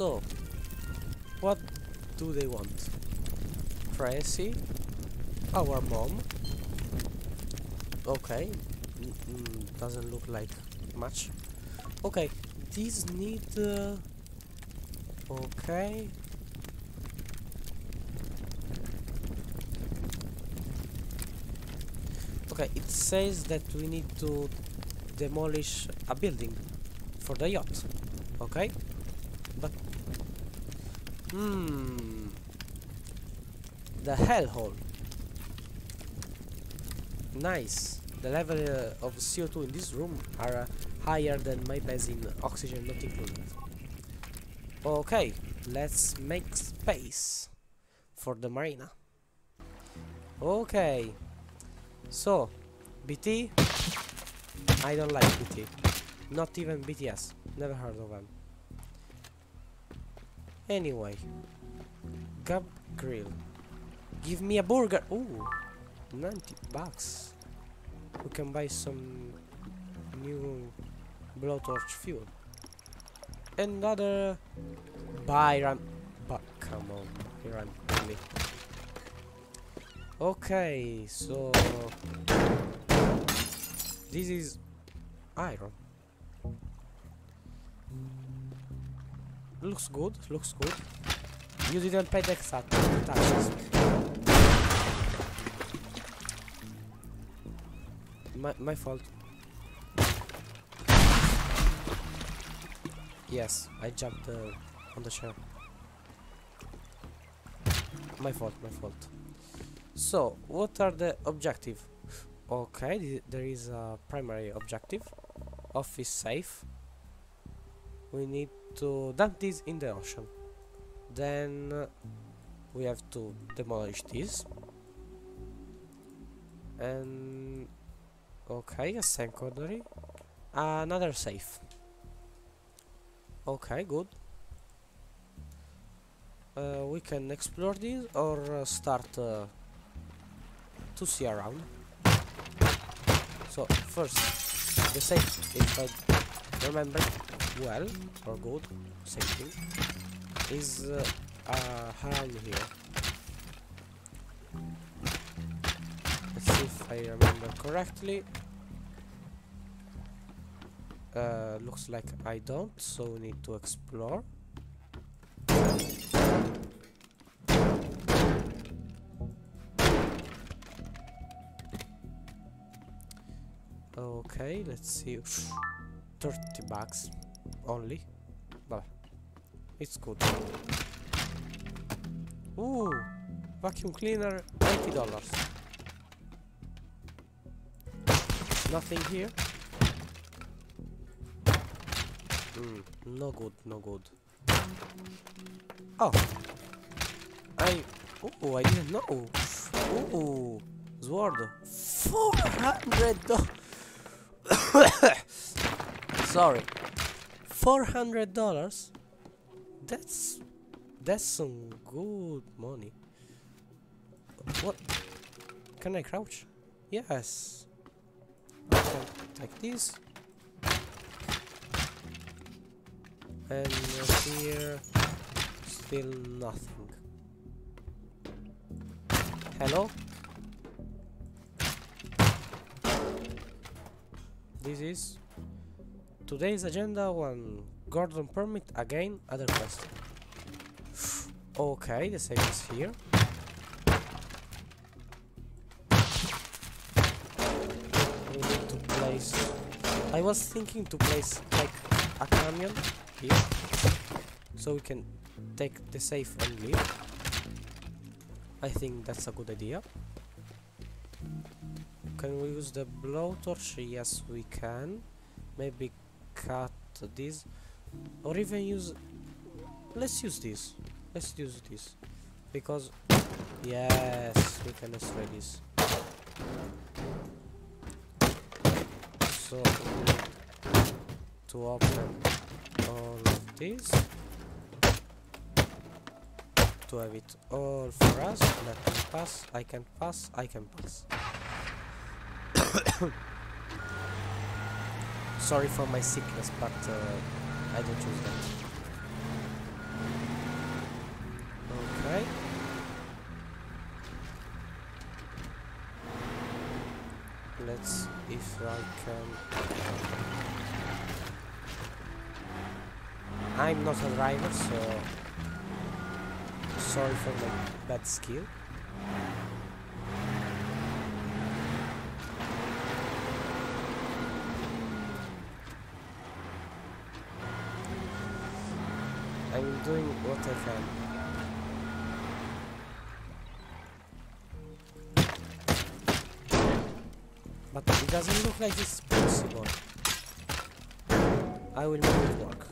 So, what do they want? Tracy? Our mom? Okay, doesn't look like much. Okay, these need... okay. Okay, it says that we need to demolish a building for the yacht. Okay, but... the hellhole. Nice. The level of CO2 in this room are higher than my base in oxygen not included. Okay, let's make space for the marina. Okay, so BT, I don't like BT, not even BTS, never heard of them. Anyway, Gab Grill, give me a burger. Ooh, 90 bucks. We can buy some new blowtorch fuel. Another Byron, but come on, Byron, really. Okay, so this is iron. Looks good, looks good. You didn't pay the exact taxes. My fault. Yes, I jumped on the chair. My fault, my fault. So, what are the objectives? Okay, there is a primary objective. Office safe. We need to dump this in the ocean. Then we have to demolish this. And okay, a secondary. Another safe. Okay, good. We can explore this or start to see around. So first, the safe, if I remember well or good, same thing, is around here. Let's see if I remember correctly. Looks like I don't, so we need to explore. Okay, let's see. 30 bucks only, but it's good. Ooh, vacuum cleaner, $80. Nothing here. No good, no good. Oh, I didn't know. Ooh, sword, $400. Sorry, $400. That's some good money. What? Can I crouch? Yes. Okay, like this. And here, still nothing. Hello? This is today's agenda 1. Gordon permit again, other quest. Okay, the save is here. We need to place... I was thinking to place like a canyon here, so we can take the safe and leave. I think that's a good idea. Can we use the blowtorch? Yes, we can. Maybe cut this, or even use... let's use this. Let's use this, because yes, we can destroy this. So to open all of this, to have it all for us. Let me pass. I can pass. I can pass. Sorry for my sickness, but I don't choose that. if I can. I'm not a driver, so sorry for my bad skill. I'm doing what I can. But it doesn't look like it's possible. I will make it work.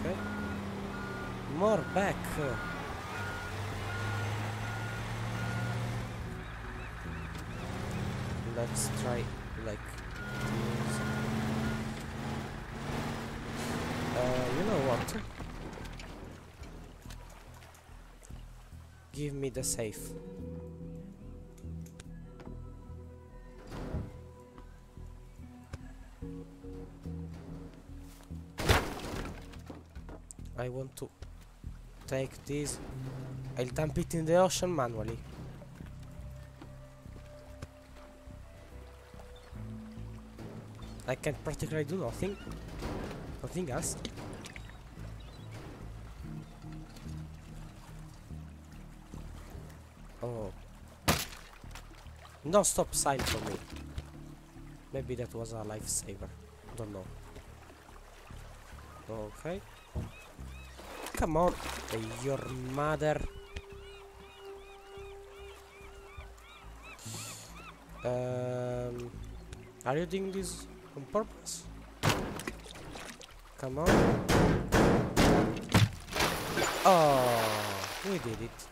Okay. More back. Let's try like this. You know what? Give me the safe. I want to take this. I'll dump it in the ocean manually. I can practically do nothing. Nothing else. Oh. No stop sign for me. Maybe that was a lifesaver. Don't know. Okay. Come on. Your mother. Are you doing this on purpose? Come on. Oh, we did it.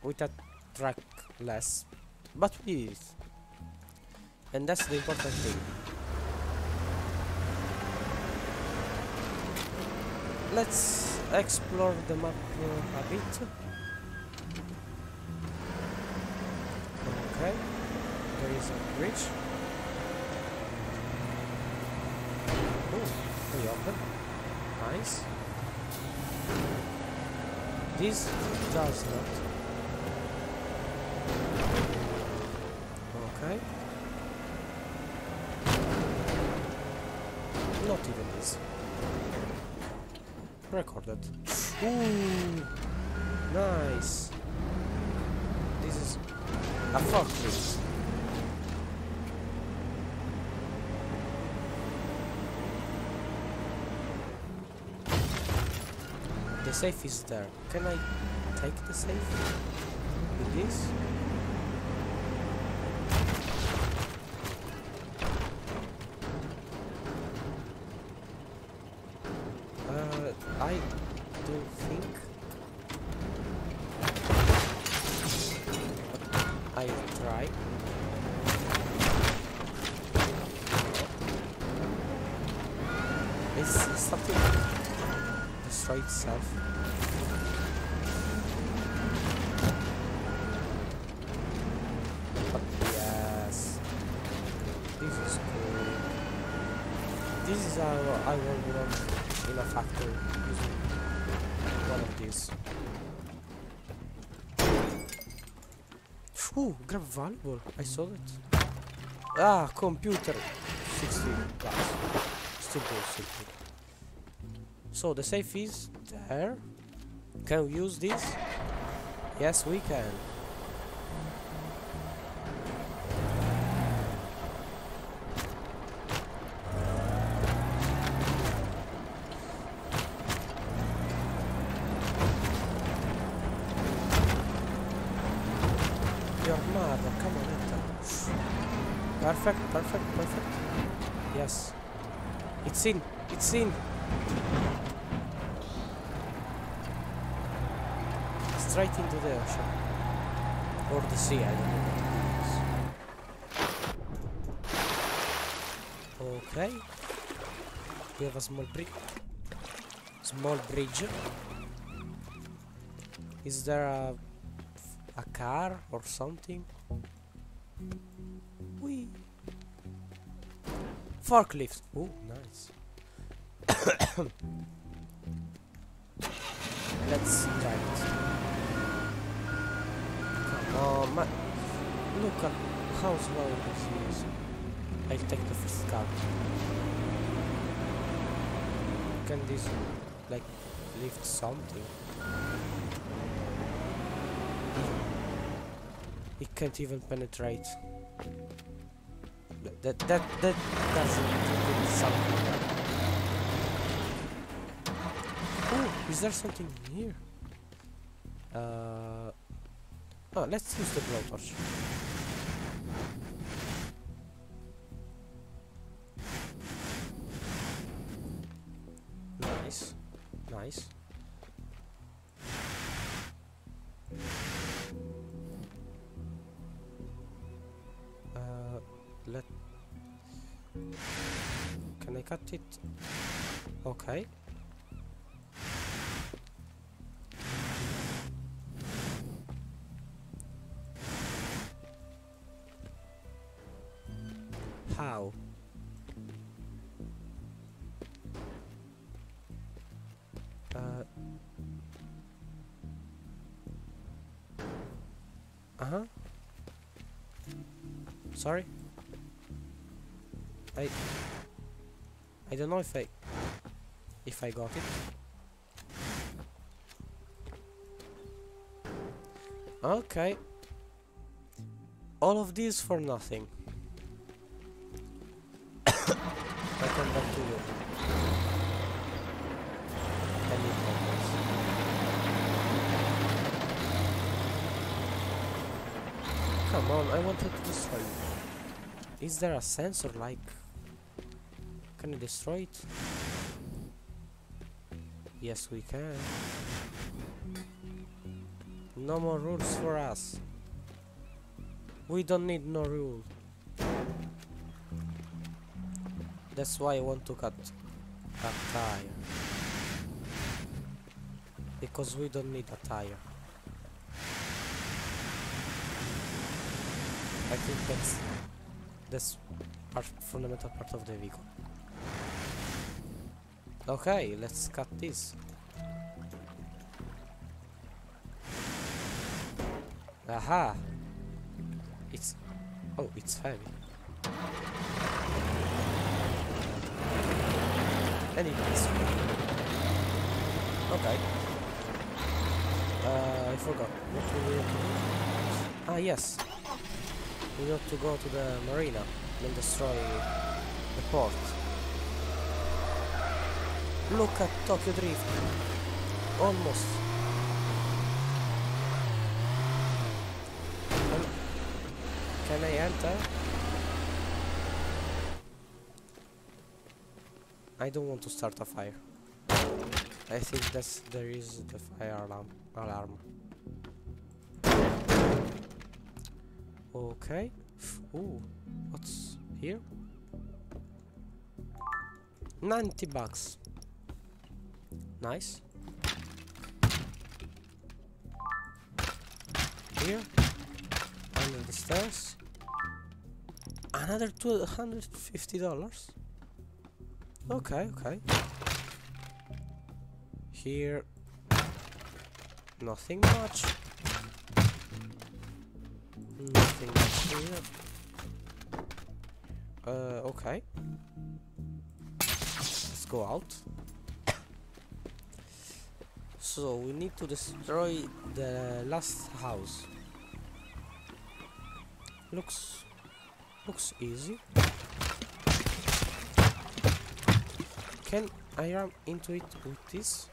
With a track less. But we did it. And that's the important thing. Let's explore the map a bit. Okay. There is a bridge. Oh, we open. Nice. This does not. Okay. Not even this. Recorded. Ooh, nice. This is a forklift. The safe is there. Can I take the safe with this? I don't think. But I'll try. It's something destroy itself. But yes, this is cool. This is how I will work in a factory using one of these. Ooh, grab valuable. I saw that. Ah, computer. 60 bucks. Still good, still good. So the safe is there. Can we use this? Yes, we can. Your mother, come on, enter. Perfect, perfect, perfect. Yes. It's in, it's in. Straight into the ocean. Or the sea, I don't know what it is. Okay. We have a small bridge. Small bridge. Is there a car or something? Whee! Forklift. Oh, nice. Let's try it. Oh my! Look at how slow he is. I'll take the first card. Can this like lift something? It can't even penetrate. That doesn't do something. Oh, is there something here? Oh, let's use the blowtorch. Nice, nice. Let. Can I cut it? Okay. How? Uh-huh. Sorry? I don't know if I got it. Okay. All of these for nothing. I come back to you. I need progress. Come on, I wanted to destroy it. Is there a sensor like... Can you destroy it? Yes, we can. No more rules for us. We don't need no rule. That's why I want to cut a tire. Because we don't need a tire. I think that's fundamental part of the vehicle. Okay, let's cut this. Aha! It's heavy. And it's okay. I forgot what we need to do. Ah, yes. We need to go to the marina and destroy the port. Look at Tokyo Drift. Almost. Can I enter? I don't want to start a fire. I think there is the fire alarm. Okay. Ooh, what's here? 90 bucks. Nice. Here, under the stairs. Another $250. Okay, okay. Here, nothing much. Nothing much here. Okay. Let's go out. So we need to destroy the last house. Looks easy. Can I ram into it with this?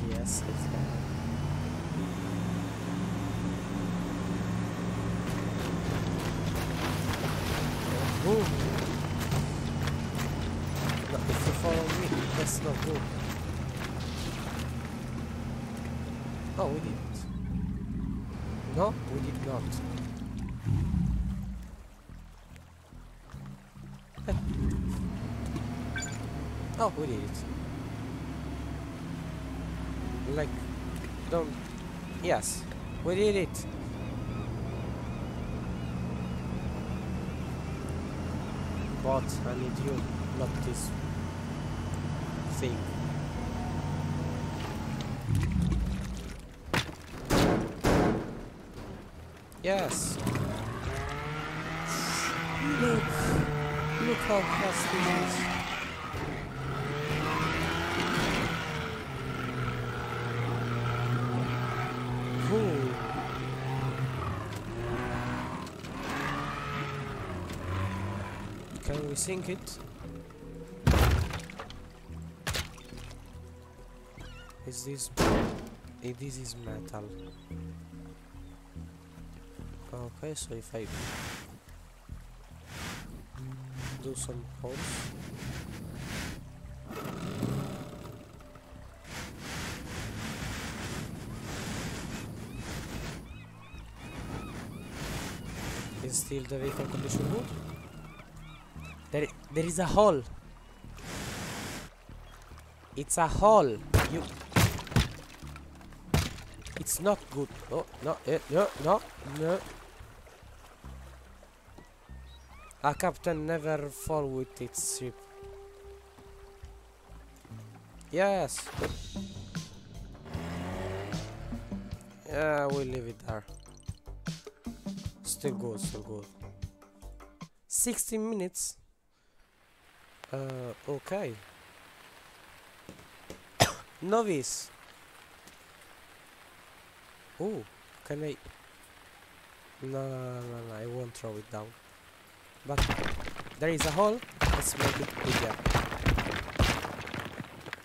Yes, I can. Boom! No, if you follow me, that's not good. Oh, we didn't. No, we did not. Oh, we did it. Like, don't... Yes, we did it. But I need you, not this thing. Yes. Look how fast it is. Cool. Can we sink it? Is this? This is metal. Okay, so if I do some holes. Is still the vehicle condition good? There is a hole. It's a hole. You. It's not good. Oh no! No. A captain never fall with its ship. Yes. Yeah, we'll leave it there. Still good, still good. 16 minutes. Okay. Novice. Oh, can I? No, I won't throw it down. But there is a hole. Let's make it bigger.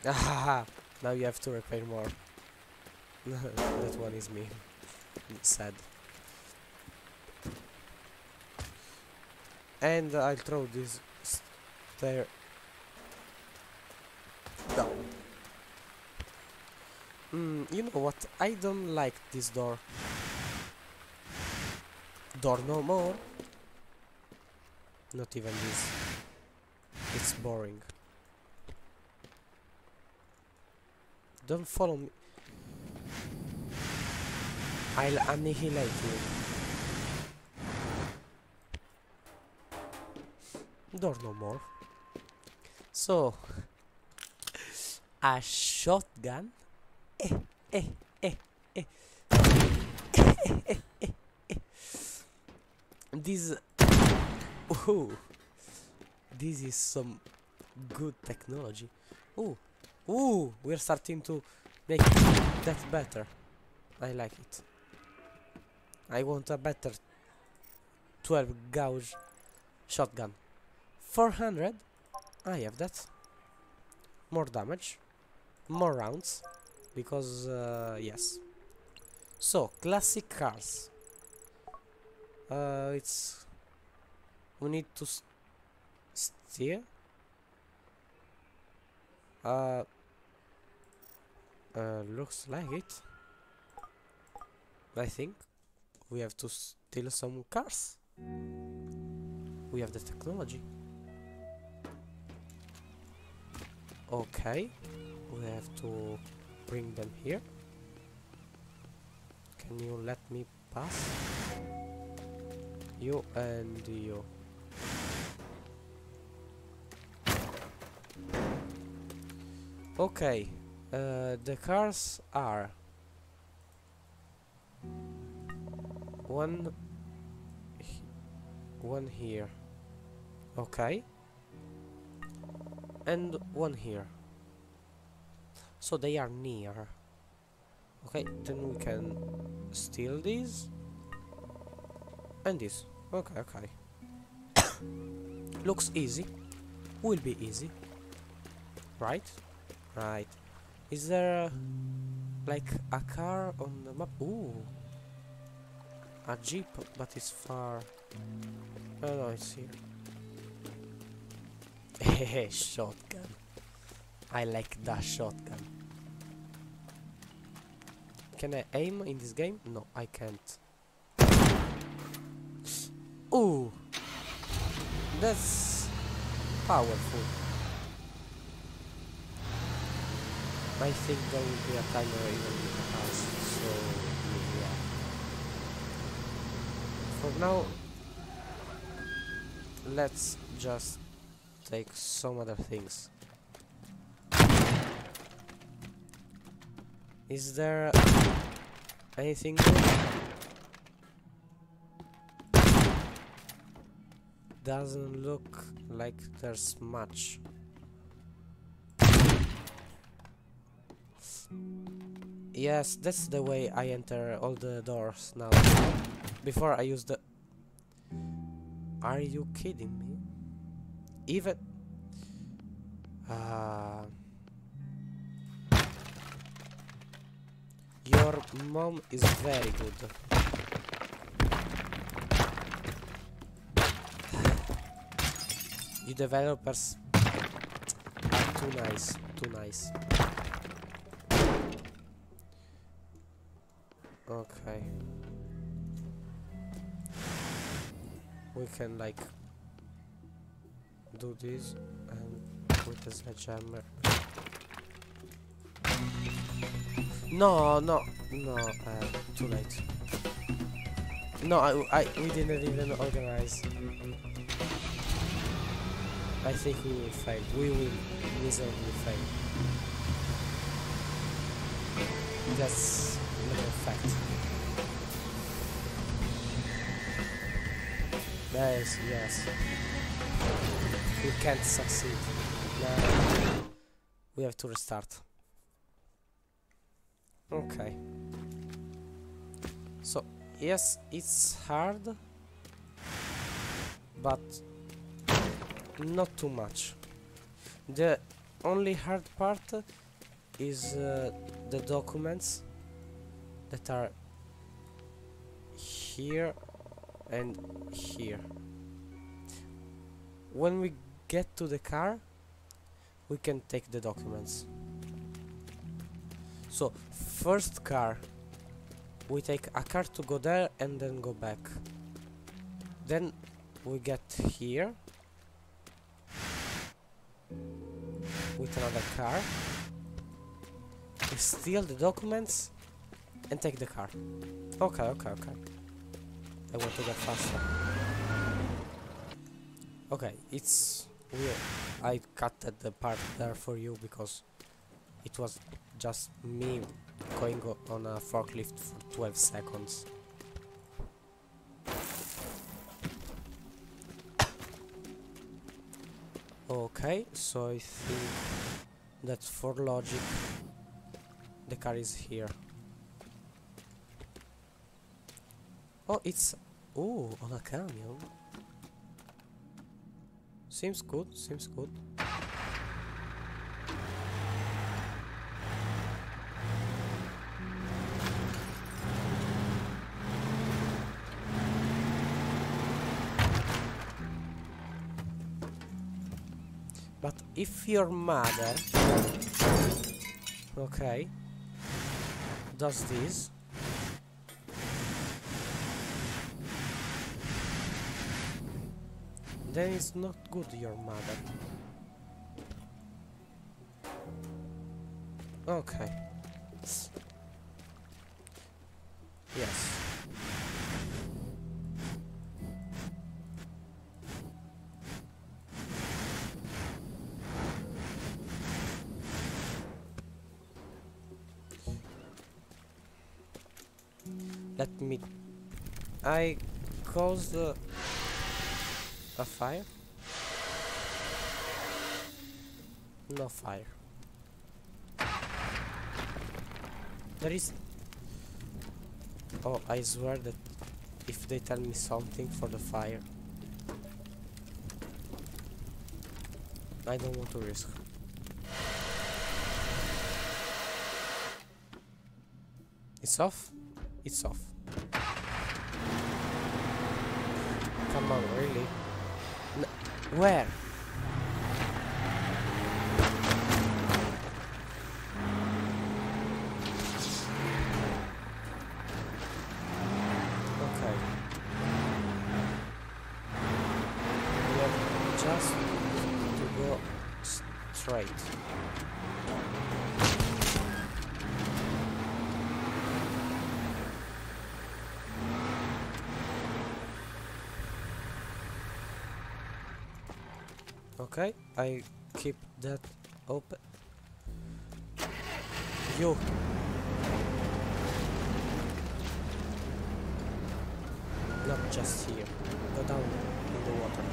Ah, now you have to repair more. That one is me. Sad. And I'll throw this stair down. You know what? I don't like this door. Door no more. Not even this. It's boring. Don't follow me. I'll annihilate you. Door no more. So, a shotgun. This. Ooh, this is some good technology. Ooh, we're starting to make that better. I like it. I want a better 12 gauge shotgun. 400. I have that. More damage. More rounds. Because, yes. So, classic cars. It's... We need to steer. Looks like it. I think we have to steal some cars. We have the technology. Okay, we have to bring them here. Can you let me pass? You and you. Okay, the cars are one here, okay, and one here, so they are near. Okay, then we can steal these and this. Okay. Looks easy. Will be easy, right? Right. Is there like a car on the map? Ooh, a jeep, but it's far. Oh no, it's here. Hehe, shotgun. I like that shotgun. Can I aim in this game? No, I can't. Ooh, that's powerful. I think there will be a timer even in the house, so yeah. For now, let's just take some other things. Is there anything good? Doesn't look like there's much. Yes, that's the way I enter all the doors now. Before I use the... Are you kidding me? Even... Your mom is very good. You developers are too nice, too nice. Okay. We can like do this and with the sledgehammer. No, too late. No, we didn't even organize. I think we will fail. We will miserably fail. That's a fact. Yes. We can't succeed. No. We have to restart. Okay. So, yes, it's hard, but not too much. The only hard part is the documents that are here and here. When we get to the car, we can take the documents. So, first car, we take a car to go there and then go back. Then we get here with another car. We steal the documents and take the car. Okay. I want to get faster. Okay, it's weird. I cut the part there for you because it was just me going on a forklift for 12 seconds. Okay, so I think that for logic the car is here. Oh, it's... Oh, on a camion. Seems good. But if your mother, okay, does this, then it's not good, your mother. Okay. Yes. Let me... I caused a fire? No fire. There is... Oh, I swear that if they tell me something for the fire, I don't want to risk. It's off? It's off. Come on, really? Where? Okay. We have just to go straight. Okay, I keep that open. You. Not just here. Go down in the water.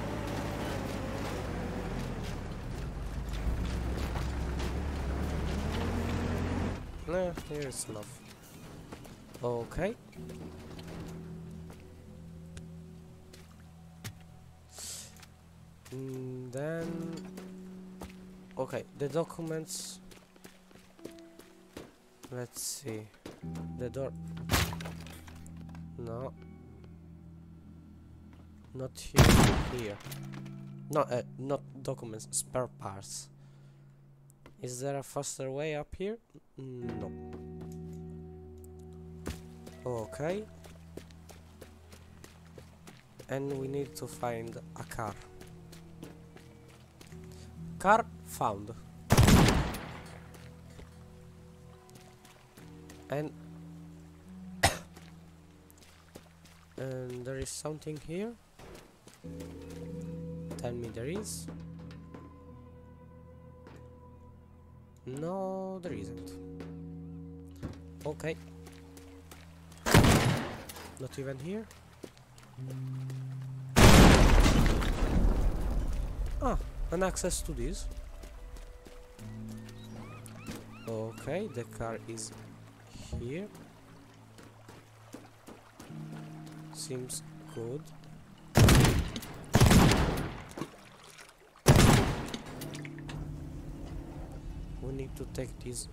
No, here is enough. Okay. Then... Okay, the documents... Let's see. The door... No. Not here, here. No, not documents, spare parts. Is there a faster way up here? No. Okay. And we need to find a car. Car found. And and there is something here. Tell me there is. No, there isn't. Okay. Not even here. Ah, an access to this. Okay, the car is here. Seems good. We need to take this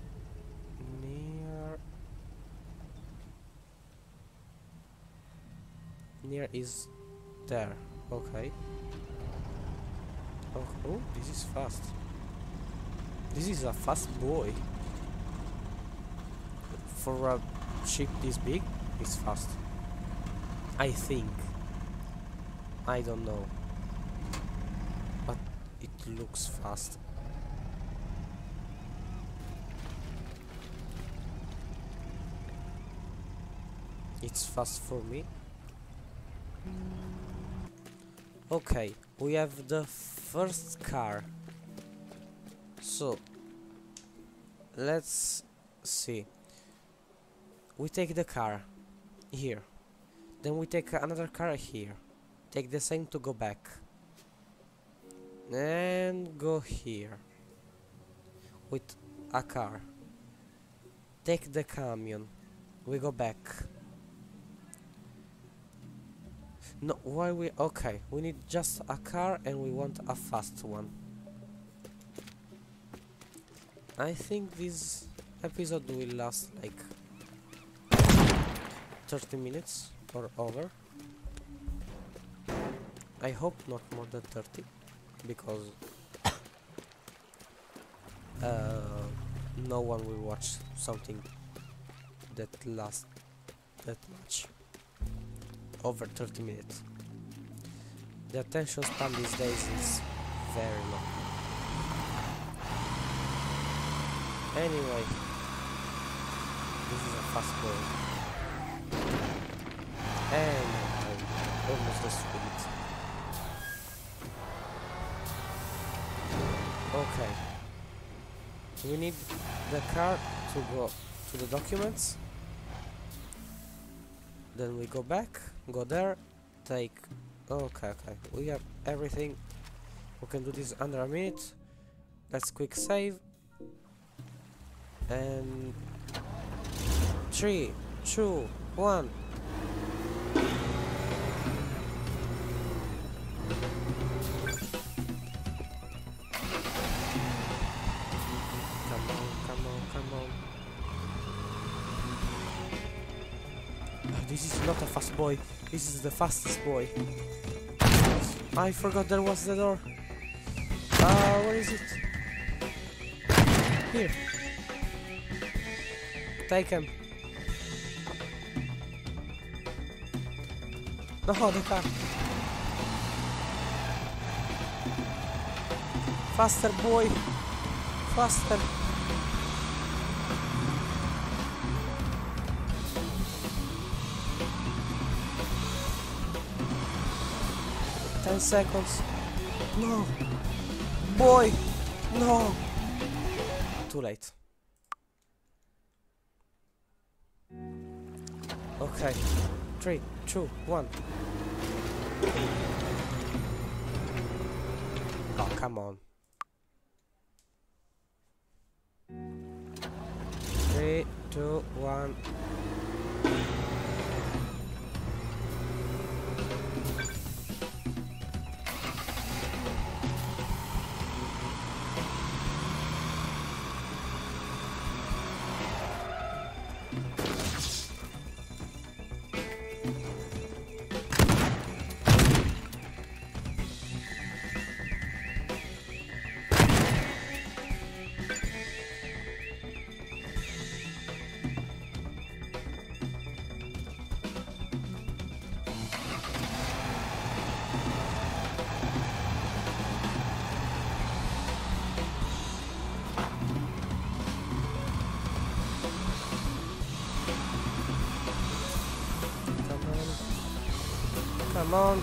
near is there. Okay. Oh, this is fast. This is a fast boy. For a ship this big, it's fast. I think. I don't know. But it looks fast. It's fast for me. Okay, we have the first car. So let's see. We take the car here. Then we take another car here. Take the same to go back. And go here. With a car. Take the camion. We go back. No, why we... Okay, we need just a car and we want a fast one. I think this episode will last like 30 minutes or over. I hope not more than 30, because no one will watch something that lasts that much. Over 30 minutes. The attention span these days is very long. Anyway, this is a fast boy. And I'm almost destroyed it. Okay. We need the car to go to the documents. Then we go back, go there, take... Okay, we have everything. We can do this under a minute. Let's quick save. And... 3, 2, 1. Come on. This is not a fast boy. This is the fastest boy. I forgot there was the door. Where is it? Here. Take him. No, the car. Faster, boy. Faster. 10 seconds. No. boy! No! Too late. Okay. 3, 2, 1. Oh, come on. 3, 2, 1. Come on.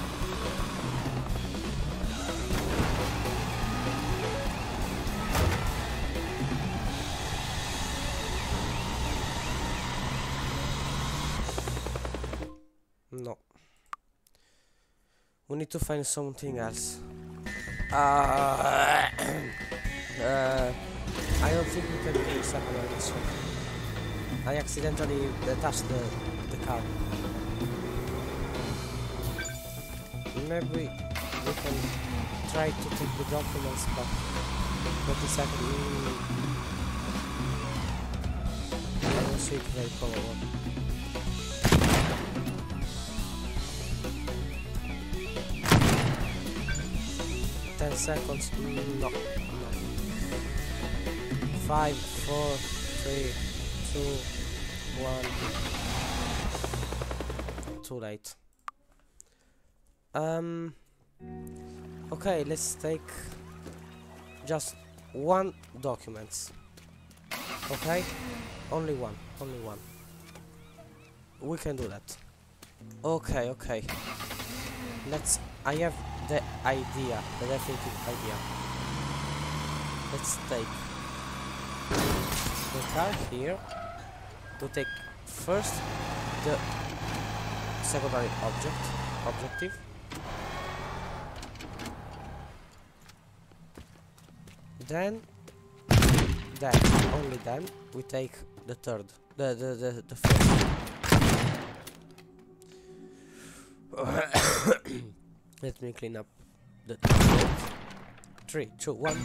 No. We need to find something else. I don't think we can do secondary mission. I accidentally touched the car. Maybe we can try to take the documents, but 20 seconds. I don't see it very probable. Ten seconds. No. 5, 4, 3, 2, 1. Too late. Okay, let's take just one document. Okay? Only one. We can do that. Okay. I have the idea, the definitive idea. Let's take the car here. To take first the secondary objective. Then only then we take the third, the first. Let me clean up the 3, 2, 1.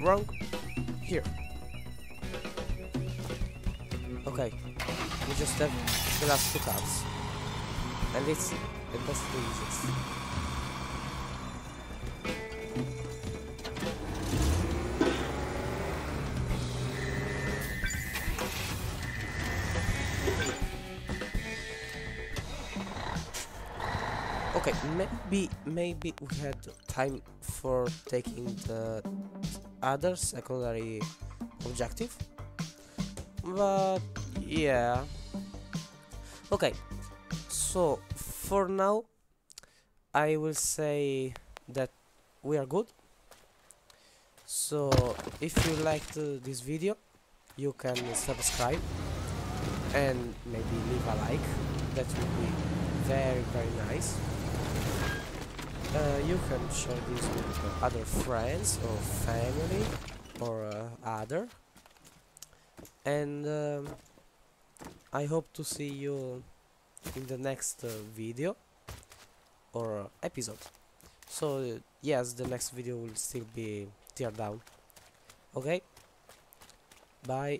Wrong. Here. Okay. We just have the last 2 cards. And it's the best the easiest. Okay, maybe we had time for taking the other secondary objective, but yeah. Okay, so for now I will say that we are good. So if you liked this video, you can subscribe and maybe leave a like. That would be very nice. You can share this with other friends or family or other, and I hope to see you in the next video or episode. So yes, the next video will still be Teardown. Okay, bye.